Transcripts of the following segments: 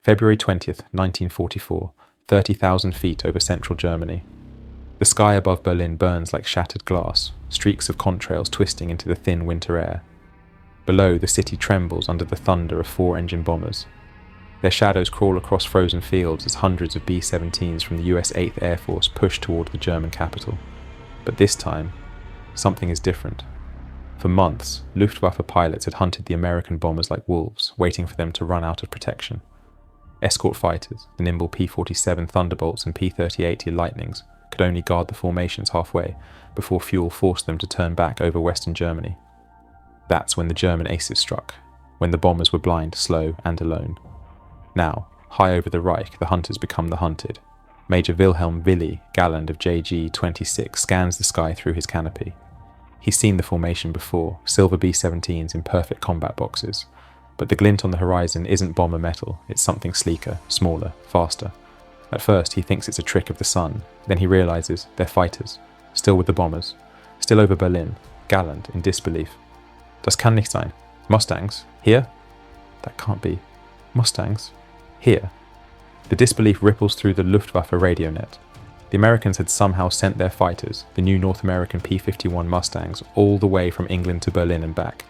February 20th, 1944, 30,000 feet over central Germany. The sky above Berlin burns like shattered glass, streaks of contrails twisting into the thin winter air. Below, the city trembles under the thunder of 4-engine bombers. Their shadows crawl across frozen fields as hundreds of B-17s from the US 8th Air Force push toward the German capital. But this time, something is different. For months, Luftwaffe pilots had hunted the American bombers like wolves, waiting for them to run out of protection. Escort fighters, the nimble P-47 Thunderbolts and P-38 Lightnings, could only guard the formations halfway before fuel forced them to turn back over Western Germany. That's when the German aces struck, when the bombers were blind, slow, and alone. Now, high over the Reich, the hunters become the hunted. Major Wilhelm Willi Galland of JG-26 scans the sky through his canopy. He's seen the formation before, silver B-17s in perfect combat boxes. But the glint on the horizon isn't bomber metal, it's something sleeker, smaller, faster. At first he thinks it's a trick of the sun, then he realizes they're fighters, still with the bombers, still over Berlin, Galland in disbelief. Das kann nicht sein. Mustangs? Here? That can't be. Mustangs? Here. The disbelief ripples through the Luftwaffe radio net. The Americans had somehow sent their fighters, the new North American P-51 Mustangs, all the way from England to Berlin and back.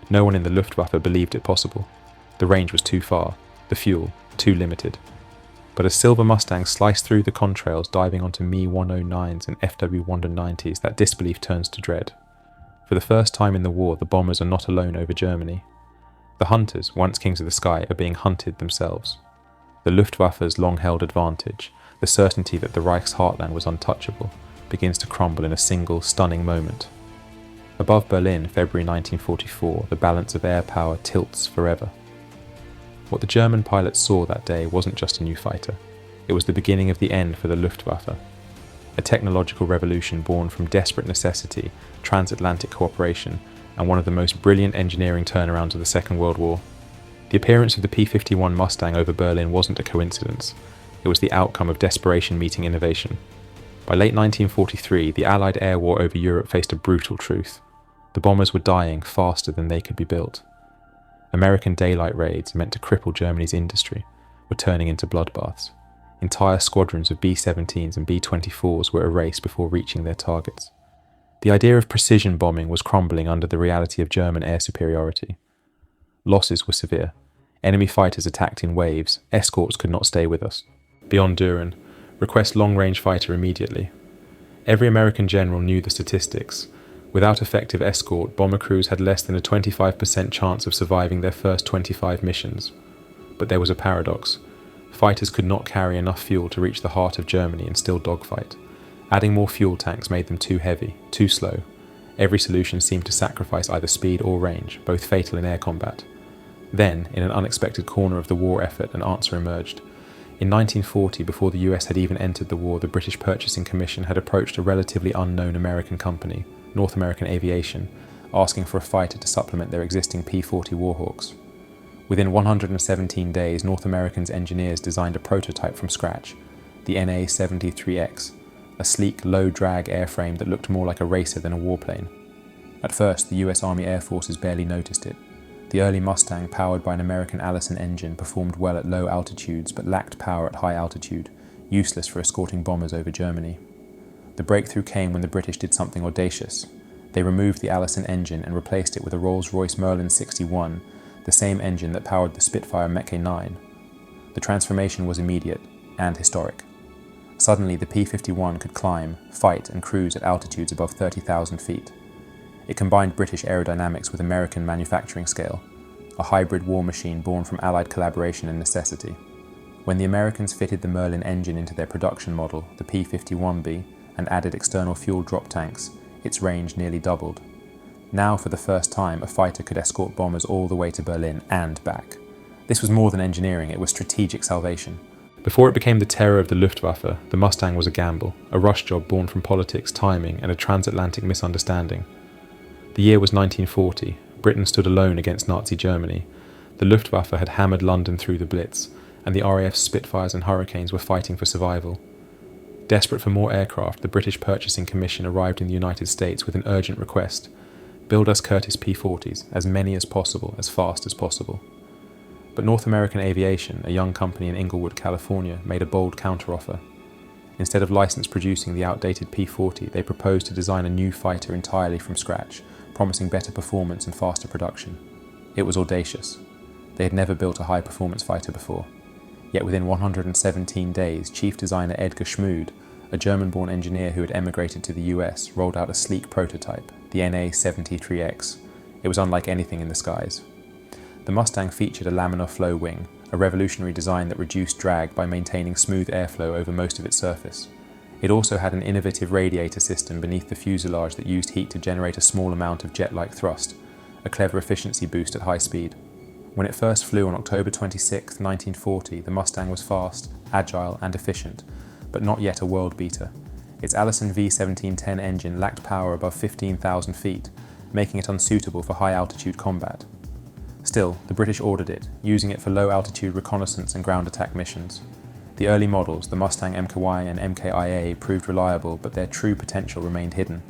No one in the Luftwaffe believed it possible. The range was too far, the fuel too limited. But as silver Mustangs slice through the contrails diving onto Me-109s and FW-190s, that disbelief turns to dread. For the first time in the war, the bombers are not alone over Germany. The hunters, once kings of the sky, are being hunted themselves. The Luftwaffe's long-held advantage, the certainty that the Reich's heartland was untouchable, begins to crumble in a single, stunning moment. Above Berlin, February 1944, the balance of air power tilts forever. What the German pilots saw that day wasn't just a new fighter. It was the beginning of the end for the Luftwaffe. A technological revolution born from desperate necessity, transatlantic cooperation, and one of the most brilliant engineering turnarounds of the Second World War. The appearance of the P-51 Mustang over Berlin wasn't a coincidence. It was the outcome of desperation meeting innovation. By late 1943, the Allied air war over Europe faced a brutal truth. The bombers were dying faster than they could be built. American daylight raids, meant to cripple Germany's industry, were turning into bloodbaths. Entire squadrons of B-17s and B-24s were erased before reaching their targets. The idea of precision bombing was crumbling under the reality of German air superiority. Losses were severe. Enemy fighters attacked in waves. Escorts could not stay with us. Beyond Düren, request long-range fighter immediately. Every American general knew the statistics. Without effective escort, bomber crews had less than a 25% chance of surviving their first 25 missions. But there was a paradox. Fighters could not carry enough fuel to reach the heart of Germany and still dogfight. Adding more fuel tanks made them too heavy, too slow. Every solution seemed to sacrifice either speed or range, both fatal in air combat. Then, in an unexpected corner of the war effort, an answer emerged. In 1940, before the US had even entered the war, the British Purchasing Commission had approached a relatively unknown American company, North American Aviation, asking for a fighter to supplement their existing P-40 Warhawks. Within 117 days, North American's engineers designed a prototype from scratch, the NA-73X, a sleek, low-drag airframe that looked more like a racer than a warplane. At first, the US Army Air Forces barely noticed it. The early Mustang, powered by an American Allison engine, performed well at low altitudes but lacked power at high altitude, useless for escorting bombers over Germany. The breakthrough came when the British did something audacious. They removed the Allison engine and replaced it with a Rolls-Royce Merlin 61, the same engine that powered the Spitfire Mach 9. The transformation was immediate and historic. Suddenly, the P-51 could climb, fight, and cruise at altitudes above 30,000 feet. It combined British aerodynamics with American manufacturing scale, a hybrid war machine born from Allied collaboration and necessity. When the Americans fitted the Merlin engine into their production model, the P-51B, and added external fuel drop tanks, its range nearly doubled. Now, for the first time, a fighter could escort bombers all the way to Berlin and back. This was more than engineering, it was strategic salvation. Before it became the terror of the Luftwaffe, the Mustang was a gamble, a rush job born from politics, timing, and a transatlantic misunderstanding. The year was 1940. Britain stood alone against Nazi Germany. The Luftwaffe had hammered London through the Blitz, and the RAF's Spitfires and Hurricanes were fighting for survival. Desperate for more aircraft, the British Purchasing Commission arrived in the United States with an urgent request: build us Curtiss P-40s, as many as possible, as fast as possible. But North American Aviation, a young company in Inglewood, California, made a bold counteroffer. Instead of license producing the outdated P-40, they proposed to design a new fighter entirely from scratch, promising better performance and faster production. It was audacious. They had never built a high-performance fighter before. Yet within 117 days, chief designer Edgar Schmood, a German-born engineer who had emigrated to the US, rolled out a sleek prototype, the NA-73X. It was unlike anything in the skies. The Mustang featured a laminar flow wing, a revolutionary design that reduced drag by maintaining smooth airflow over most of its surface. It also had an innovative radiator system beneath the fuselage that used heat to generate a small amount of jet-like thrust, a clever efficiency boost at high speed. When it first flew on October 26, 1940, the Mustang was fast, agile and efficient, but not yet a world beater. Its Allison V1710 engine lacked power above 15,000 feet, making it unsuitable for high-altitude combat. Still, the British ordered it, using it for low-altitude reconnaissance and ground attack missions. The early models, the Mustang MKY and MKIA, proved reliable, but their true potential remained hidden.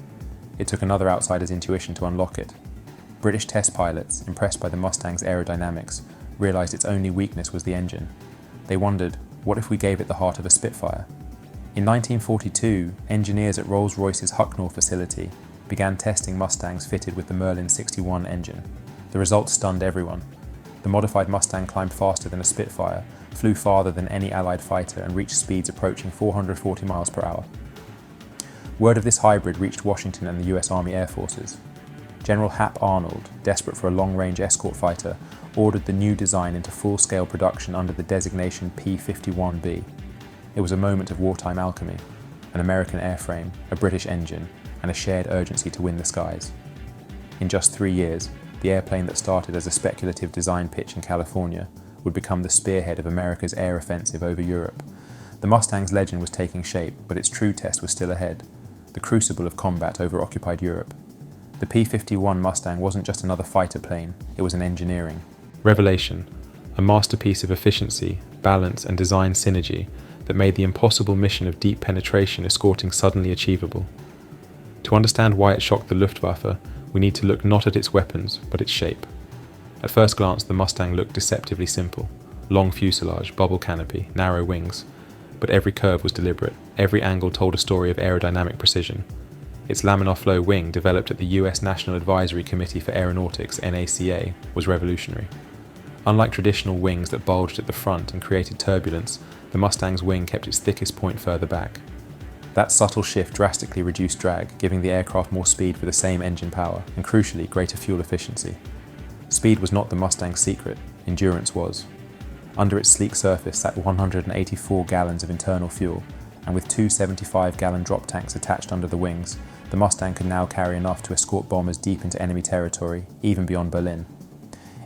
It took another outsider's intuition to unlock it. British test pilots, impressed by the Mustang's aerodynamics, realised its only weakness was the engine. They wondered, what if we gave it the heart of a Spitfire? In 1942, engineers at Rolls-Royce's Hucknall facility began testing Mustangs fitted with the Merlin 61 engine. The results stunned everyone. The modified Mustang climbed faster than a Spitfire, flew farther than any Allied fighter, and reached speeds approaching 440 miles per hour. Word of this hybrid reached Washington and the US Army Air Forces. General Hap Arnold, desperate for a long-range escort fighter, ordered the new design into full-scale production under the designation P-51B. It was a moment of wartime alchemy, an American airframe, a British engine, and a shared urgency to win the skies. In just 3 years, the airplane that started as a speculative design pitch in California would become the spearhead of America's air offensive over Europe. The Mustang's legend was taking shape, but its true test was still ahead, the crucible of combat over occupied Europe. The P-51 Mustang wasn't just another fighter plane, it was an engineering revelation, a masterpiece of efficiency, balance and design synergy that made the impossible mission of deep penetration escorting suddenly achievable. To understand why it shocked the Luftwaffe, we need to look not at its weapons, but its shape. At first glance, the Mustang looked deceptively simple. Long fuselage, bubble canopy, narrow wings. But every curve was deliberate. Every angle told a story of aerodynamic precision. Its laminar flow wing, developed at the US National Advisory Committee for Aeronautics (NACA), was revolutionary. Unlike traditional wings that bulged at the front and created turbulence, the Mustang's wing kept its thickest point further back. That subtle shift drastically reduced drag, giving the aircraft more speed for the same engine power, and crucially, greater fuel efficiency. Speed was not the Mustang's secret, endurance was. Under its sleek surface sat 184 gallons of internal fuel, and with two 75-gallon drop tanks attached under the wings, the Mustang could now carry enough to escort bombers deep into enemy territory, even beyond Berlin.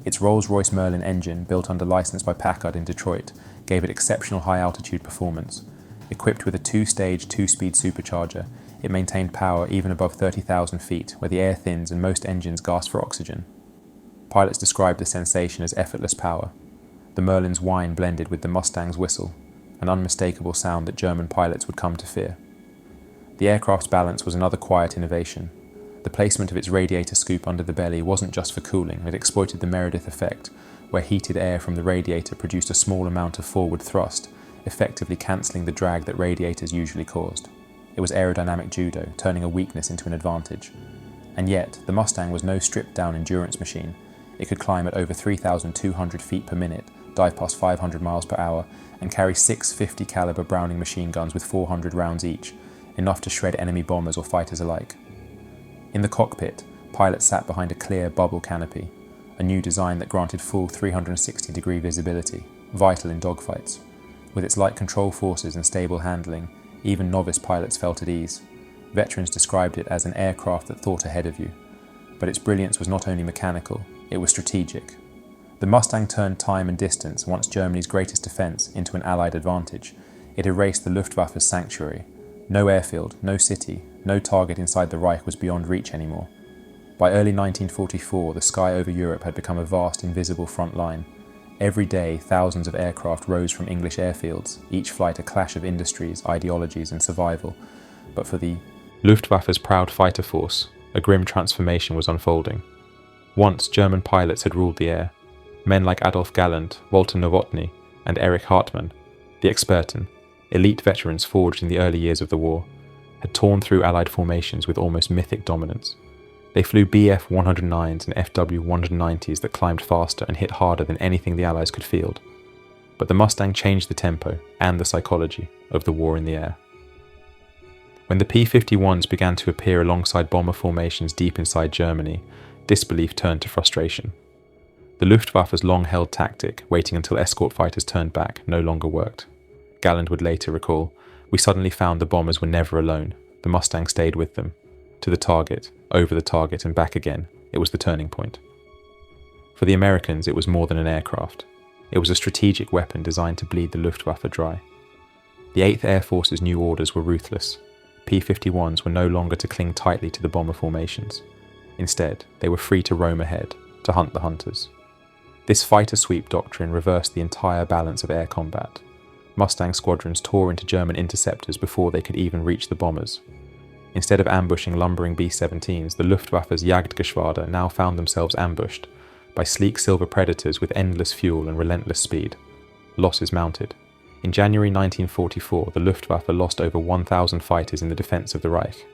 Its Rolls-Royce Merlin engine, built under license by Packard in Detroit, gave it exceptional high-altitude performance. Equipped with a two-stage, two-speed supercharger, it maintained power even above 30,000 feet, where the air thins and most engines gasp for oxygen. Pilots described the sensation as effortless power. The Merlin's whine blended with the Mustang's whistle, an unmistakable sound that German pilots would come to fear. The aircraft's balance was another quiet innovation. The placement of its radiator scoop under the belly wasn't just for cooling, it exploited the Meredith effect, where heated air from the radiator produced a small amount of forward thrust, effectively cancelling the drag that radiators usually caused. It was aerodynamic judo, turning a weakness into an advantage. And yet, the Mustang was no stripped-down endurance machine. It could climb at over 3,200 feet per minute, dive past 500 miles per hour, and carry 6 50 caliber Browning machine guns with 400 rounds each, enough to shred enemy bombers or fighters alike. In the cockpit, pilots sat behind a clear bubble canopy, a new design that granted full 360-degree visibility, vital in dogfights. With its light control forces and stable handling, even novice pilots felt at ease. Veterans described it as an aircraft that thought ahead of you. But its brilliance was not only mechanical, it was strategic. The Mustang turned time and distance, once Germany's greatest defence, into an Allied advantage. It erased the Luftwaffe's sanctuary. No airfield, no city, no target inside the Reich was beyond reach anymore. By early 1944, the sky over Europe had become a vast, invisible front line. Every day, thousands of aircraft rose from English airfields, each flight a clash of industries, ideologies and survival. But for the Luftwaffe's proud fighter force, a grim transformation was unfolding. Once, German pilots had ruled the air. Men like Adolf Galland, Walter Nowotny, and Erich Hartmann, the Experten, elite veterans forged in the early years of the war, had torn through Allied formations with almost mythic dominance. They flew Bf-109s and Fw-190s that climbed faster and hit harder than anything the Allies could field. But the Mustang changed the tempo and the psychology of the war in the air. When the P-51s began to appear alongside bomber formations deep inside Germany, disbelief turned to frustration. The Luftwaffe's long-held tactic, waiting until escort fighters turned back, no longer worked. Galland would later recall, "We suddenly found the bombers were never alone. The Mustang stayed with them. To the target, over the target and back again. It was the turning point." For the Americans, it was more than an aircraft. It was a strategic weapon designed to bleed the Luftwaffe dry. The 8th Air Force's new orders were ruthless. P-51s were no longer to cling tightly to the bomber formations. Instead, they were free to roam ahead, to hunt the hunters. This fighter-sweep doctrine reversed the entire balance of air combat. Mustang squadrons tore into German interceptors before they could even reach the bombers. Instead of ambushing lumbering B-17s, the Luftwaffe's Jagdgeschwader now found themselves ambushed by sleek silver predators with endless fuel and relentless speed. Losses mounted. In January 1944, the Luftwaffe lost over 1,000 fighters in the defense of the Reich.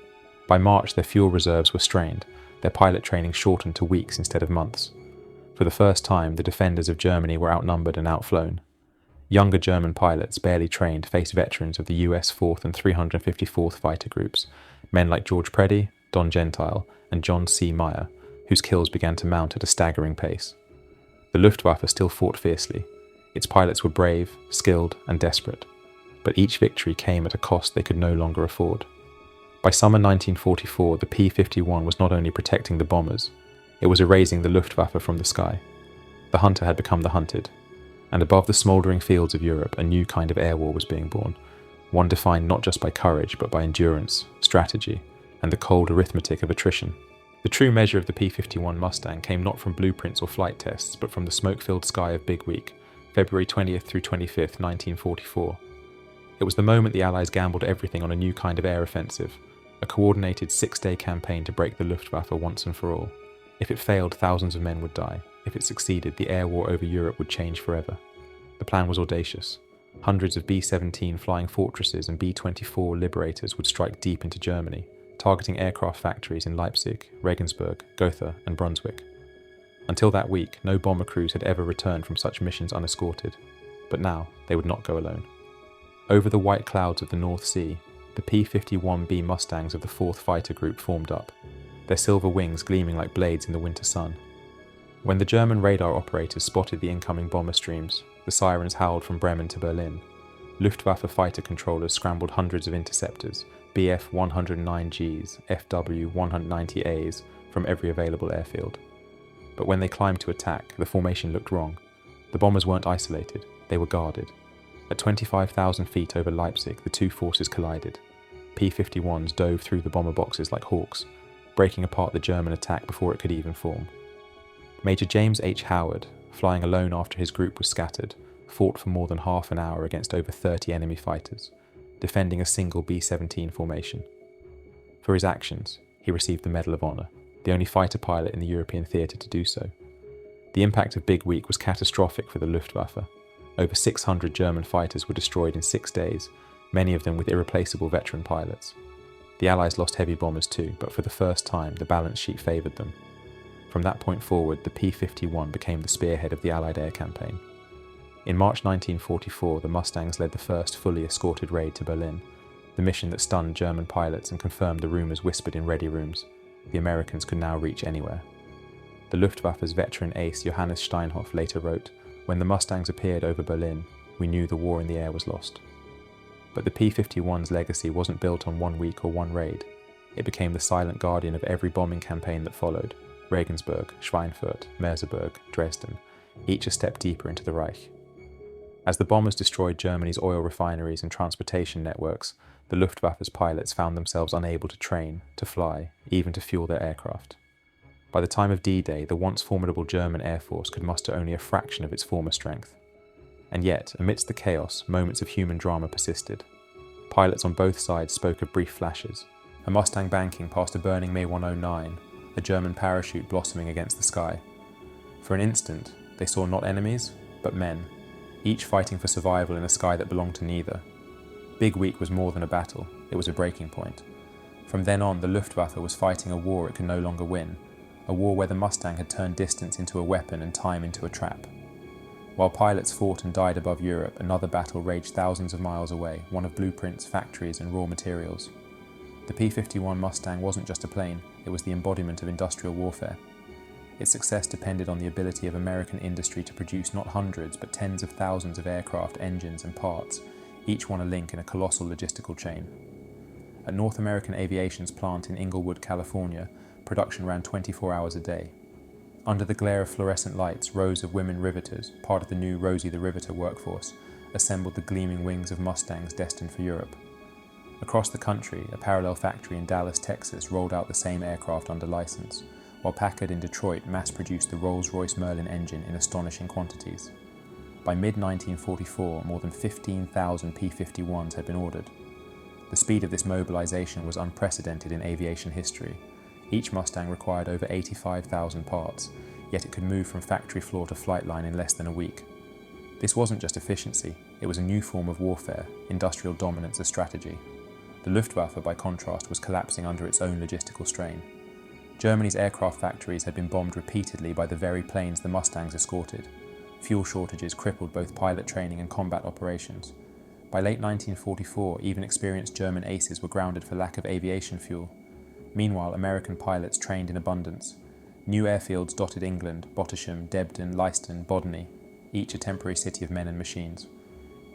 By March, their fuel reserves were strained, their pilot training shortened to weeks instead of months. For the first time, the defenders of Germany were outnumbered and outflown. Younger German pilots, barely trained, faced veterans of the US 4th and 354th Fighter Groups, men like George Preddy, Don Gentile, and John C. Meyer, whose kills began to mount at a staggering pace. The Luftwaffe still fought fiercely. Its pilots were brave, skilled, and desperate. But each victory came at a cost they could no longer afford. By summer 1944, the P-51 was not only protecting the bombers, it was erasing the Luftwaffe from the sky. The hunter had become the hunted. And above the smouldering fields of Europe, a new kind of air war was being born, one defined not just by courage, but by endurance, strategy, and the cold arithmetic of attrition. The true measure of the P-51 Mustang came not from blueprints or flight tests, but from the smoke-filled sky of Big Week, February 20th through 25th, 1944. It was the moment the Allies gambled everything on a new kind of air offensive, a coordinated 6-day campaign to break the Luftwaffe once and for all. If it failed, thousands of men would die. If it succeeded, the air war over Europe would change forever. The plan was audacious. Hundreds of B-17 flying fortresses and B-24 liberators would strike deep into Germany, targeting aircraft factories in Leipzig, Regensburg, Gotha, and Brunswick. Until that week, no bomber crews had ever returned from such missions unescorted. But now, they would not go alone. Over the white clouds of the North Sea, the P-51B Mustangs of the 4th Fighter Group formed up, their silver wings gleaming like blades in the winter sun. When the German radar operators spotted the incoming bomber streams, the sirens howled from Bremen to Berlin. Luftwaffe fighter controllers scrambled hundreds of interceptors, Bf-109Gs, Fw-190As, from every available airfield. But when they climbed to attack, the formation looked wrong. The bombers weren't isolated, they were guarded. At 25,000 feet over Leipzig, the two forces collided. P-51s dove through the bomber boxes like hawks, breaking apart the German attack before it could even form. Major James H. Howard, flying alone after his group was scattered, fought for more than half an hour against over 30 enemy fighters, defending a single B-17 formation. For his actions, he received the Medal of Honor, the only fighter pilot in the European theatre to do so. The impact of Big Week was catastrophic for the Luftwaffe. Over 600 German fighters were destroyed in 6 days, many of them with irreplaceable veteran pilots. The Allies lost heavy bombers too, but for the first time the balance sheet favoured them. From that point forward, the P-51 became the spearhead of the Allied air campaign. In March 1944, the Mustangs led the first fully escorted raid to Berlin, the mission that stunned German pilots and confirmed the rumours whispered in ready rooms. The Americans could now reach anywhere. The Luftwaffe's veteran ace Johannes Steinhoff later wrote, "When the Mustangs appeared over Berlin, we knew the war in the air was lost." But the P-51's legacy wasn't built on 1 week or one raid. It became the silent guardian of every bombing campaign that followed: Regensburg, Schweinfurt, Merseburg, Dresden, each a step deeper into the Reich. As the bombers destroyed Germany's oil refineries and transportation networks, the Luftwaffe's pilots found themselves unable to train, to fly, even to fuel their aircraft. By the time of D-Day, the once formidable German Air Force could muster only a fraction of its former strength. And yet, amidst the chaos, moments of human drama persisted. Pilots on both sides spoke of brief flashes: a Mustang banking past a burning Me 109, a German parachute blossoming against the sky. For an instant, They saw not enemies, but men, each fighting for survival in a sky that belonged to neither. Big Week was more than a battle, it was a breaking point. From then on, the Luftwaffe was fighting a war it could no longer win, a war where the Mustang had turned distance into a weapon and time into a trap. While pilots fought and died above Europe, another battle raged thousands of miles away, one of blueprints, factories and raw materials. The P-51 Mustang wasn't just a plane, it was the embodiment of industrial warfare. Its success depended on the ability of American industry to produce not hundreds but tens of thousands of aircraft engines and parts, each one a link in a colossal logistical chain. At North American Aviation's plant in Inglewood, California, production ran 24 hours a day. Under the glare of fluorescent lights, rows of women riveters, part of the new Rosie the Riveter workforce, assembled the gleaming wings of Mustangs destined for Europe. Across the country, a parallel factory in Dallas, Texas rolled out the same aircraft under license, while Packard in Detroit mass-produced the Rolls-Royce Merlin engine in astonishing quantities. By mid-1944, more than 15,000 P-51s had been ordered. The speed of this mobilization was unprecedented in aviation history. Each Mustang required over 85,000 parts, yet it could move from factory floor to flight line in less than a week. This wasn't just efficiency, it was a new form of warfare, industrial dominance as strategy. The Luftwaffe, by contrast, was collapsing under its own logistical strain. Germany's aircraft factories had been bombed repeatedly by the very planes the Mustangs escorted. Fuel shortages crippled both pilot training and combat operations. By late 1944, even experienced German aces were grounded for lack of aviation fuel. Meanwhile, American pilots trained in abundance. New airfields dotted England: Bottisham, Debden, Leiston, Bodney, each a temporary city of men and machines.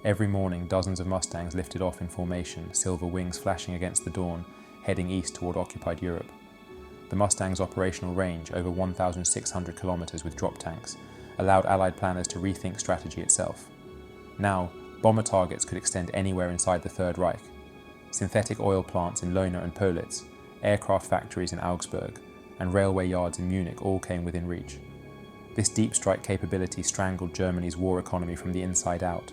Every morning, dozens of Mustangs lifted off in formation, silver wings flashing against the dawn, heading east toward occupied Europe. The Mustang's operational range, over 1,600 kilometers with drop tanks, allowed Allied planners to rethink strategy itself. Now, bomber targets could extend anywhere inside the Third Reich. Synthetic oil plants in Leuna and Politz, aircraft factories in Augsburg, and railway yards in Munich all came within reach. This deep strike capability strangled Germany's war economy from the inside out.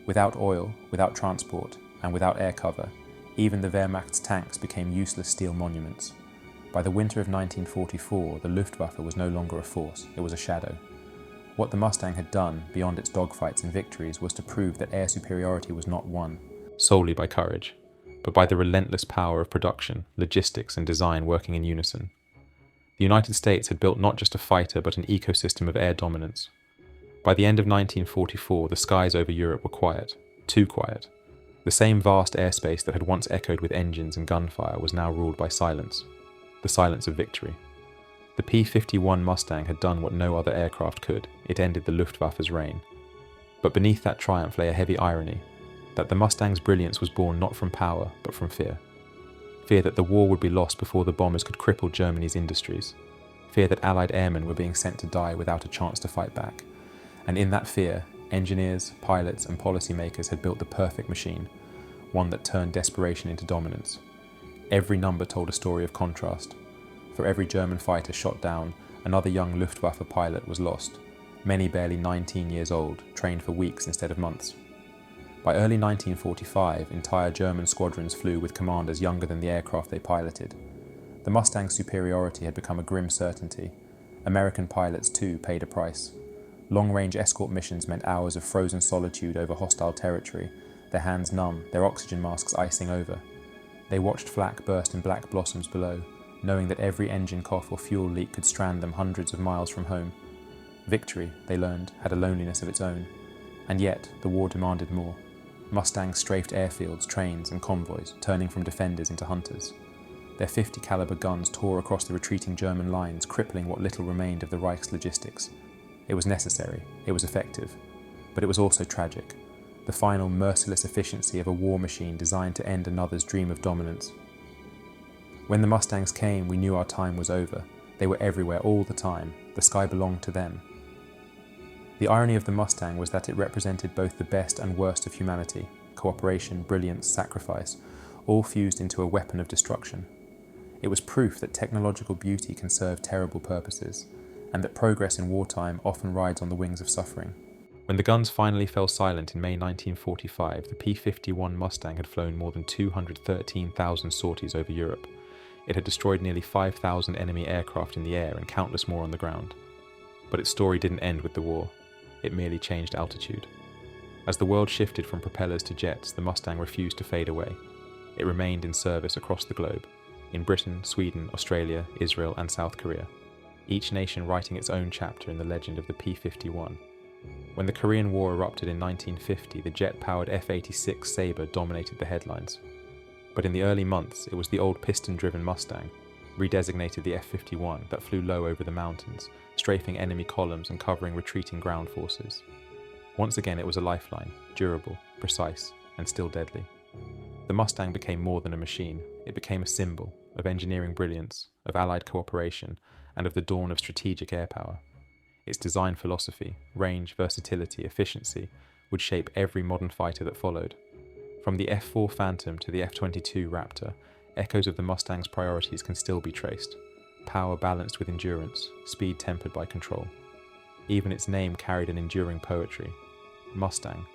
Without oil, without transport, and without air cover, even the Wehrmacht's tanks became useless steel monuments. By the winter of 1944, the Luftwaffe was no longer a force, it was a shadow. What the Mustang had done, beyond its dogfights and victories, was to prove that air superiority was not won solely by courage, but by the relentless power of production, logistics and design working in unison. The United States had built not just a fighter but an ecosystem of air dominance. By the end of 1944, the skies over Europe were quiet, too quiet. The same vast airspace that had once echoed with engines and gunfire was now ruled by silence, the silence of victory. The P-51 Mustang had done what no other aircraft could, it ended the Luftwaffe's reign. But beneath that triumph lay a heavy irony, that the Mustang's brilliance was born not from power, but from fear. Fear that the war would be lost before the bombers could cripple Germany's industries. Fear that Allied airmen were being sent to die without a chance to fight back. And in that fear, engineers, pilots and policymakers had built the perfect machine, one that turned desperation into dominance. Every number told a story of contrast. For every German fighter shot down, another young Luftwaffe pilot was lost, many barely 19 years old, trained for weeks instead of months. By early 1945, entire German squadrons flew with commanders younger than the aircraft they piloted. The Mustang's superiority had become a grim certainty. American pilots, too, paid a price. Long-range escort missions meant hours of frozen solitude over hostile territory, their hands numb, their oxygen masks icing over. They watched flak burst in black blossoms below, knowing that every engine cough or fuel leak could strand them hundreds of miles from home. Victory, they learned, had a loneliness of its own. And yet, the war demanded more. Mustangs strafed airfields, trains and convoys, turning from defenders into hunters. Their 50 caliber guns tore across the retreating German lines, crippling what little remained of the Reich's logistics. It was necessary, it was effective, but it was also tragic. The final merciless efficiency of a war machine designed to end another's dream of dominance. When the Mustangs came, we knew our time was over. They were everywhere all the time. The sky belonged to them. The irony of the Mustang was that it represented both the best and worst of humanity, cooperation, brilliance, sacrifice, all fused into a weapon of destruction. It was proof that technological beauty can serve terrible purposes, and that progress in wartime often rides on the wings of suffering. When the guns finally fell silent in May 1945, the P-51 Mustang had flown more than 213,000 sorties over Europe. It had destroyed nearly 5,000 enemy aircraft in the air and countless more on the ground. But its story didn't end with the war. It merely changed altitude. As the world shifted from propellers to jets, the Mustang refused to fade away. It remained in service across the globe, in Britain, Sweden, Australia, Israel, and South Korea, each nation writing its own chapter in the legend of the P-51. When the Korean War erupted in 1950, the jet-powered F-86 Sabre dominated the headlines. But in the early months, it was the old piston-driven Mustang, redesignated the F-51, that flew low over the mountains, strafing enemy columns and covering retreating ground forces. Once again, it was a lifeline, durable, precise, and still deadly. The Mustang became more than a machine. It became a symbol of engineering brilliance, of Allied cooperation, and of the dawn of strategic air power. Its design philosophy, range, versatility, efficiency, would shape every modern fighter that followed. From the F-4 Phantom to the F-22 Raptor, echoes of the Mustang's priorities can still be traced. Power balanced with endurance, speed tempered by control. Even its name carried an enduring poetry. Mustang,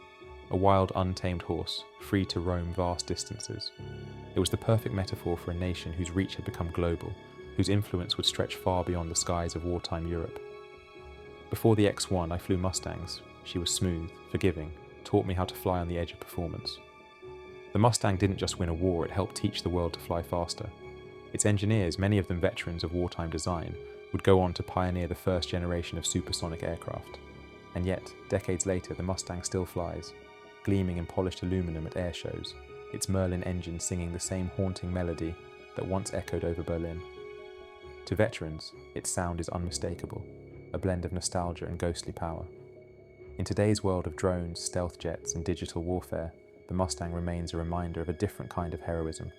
a wild, untamed horse, free to roam vast distances. It was the perfect metaphor for a nation whose reach had become global, whose influence would stretch far beyond the skies of wartime Europe. Before the X-1, I flew Mustangs. She was smooth, forgiving, taught me how to fly on the edge of performance. The Mustang didn't just win a war, it helped teach the world to fly faster. Its engineers, many of them veterans of wartime design, would go on to pioneer the first generation of supersonic aircraft. And yet, decades later, the Mustang still flies, gleaming in polished aluminum at air shows, its Merlin engine singing the same haunting melody that once echoed over Berlin. To veterans, its sound is unmistakable, a blend of nostalgia and ghostly power. In today's world of drones, stealth jets, and digital warfare, the Mustang remains a reminder of a different kind of heroism,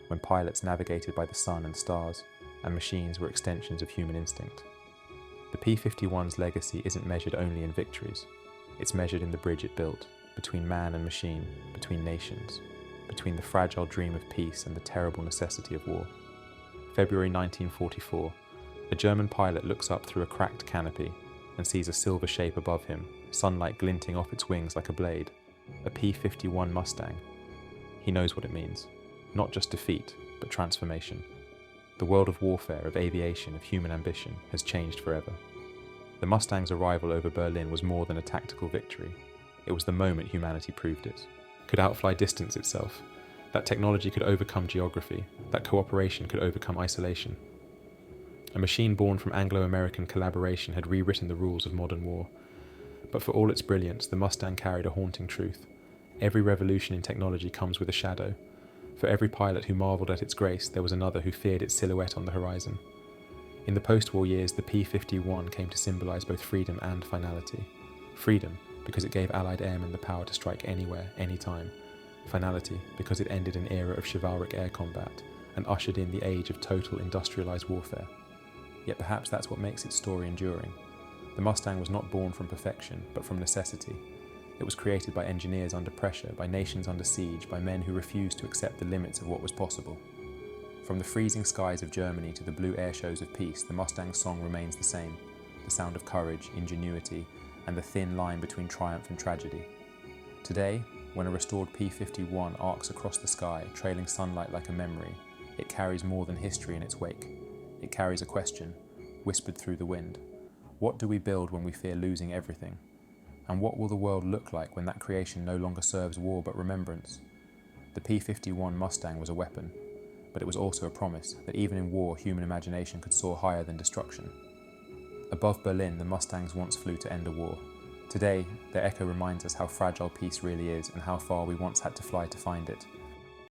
when pilots navigated by the sun and stars, and machines were extensions of human instinct. The P-51's legacy isn't measured only in victories. It's measured in the bridge it built, between man and machine, between nations, between the fragile dream of peace and the terrible necessity of war. February 1944, a German pilot looks up through a cracked canopy and sees a silver shape above him, sunlight glinting off its wings like a blade, a P-51 Mustang. He knows what it means, not just defeat, but transformation. The world of warfare, of aviation, of human ambition has changed forever. The Mustang's arrival over Berlin was more than a tactical victory. It was the moment humanity proved it could outfly distance itself, that technology could overcome geography, that cooperation could overcome isolation. A machine born from Anglo-American collaboration had rewritten the rules of modern war. But for all its brilliance, the Mustang carried a haunting truth. Every revolution in technology comes with a shadow. For every pilot who marvelled at its grace, there was another who feared its silhouette on the horizon. In the post-war years, the P-51 came to symbolise both freedom and finality. Freedom, because it gave Allied airmen the power to strike anywhere, anytime. Finality, because it ended an era of chivalric air combat and ushered in the age of total industrialised warfare. Yet perhaps that's what makes its story enduring. The Mustang was not born from perfection, but from necessity. It was created by engineers under pressure, by nations under siege, by men who refused to accept the limits of what was possible. From the freezing skies of Germany to the blue air shows of peace, the Mustang's song remains the same, the sound of courage, ingenuity, and the thin line between triumph and tragedy. Today, when a restored P-51 arcs across the sky, trailing sunlight like a memory, it carries more than history in its wake. It carries a question, whispered through the wind. What do we build when we fear losing everything? And what will the world look like when that creation no longer serves war but remembrance? The P-51 Mustang was a weapon, but it was also a promise that even in war, human imagination could soar higher than destruction. Above Berlin, the Mustangs once flew to end a war. Today, their echo reminds us how fragile peace really is and how far we once had to fly to find it.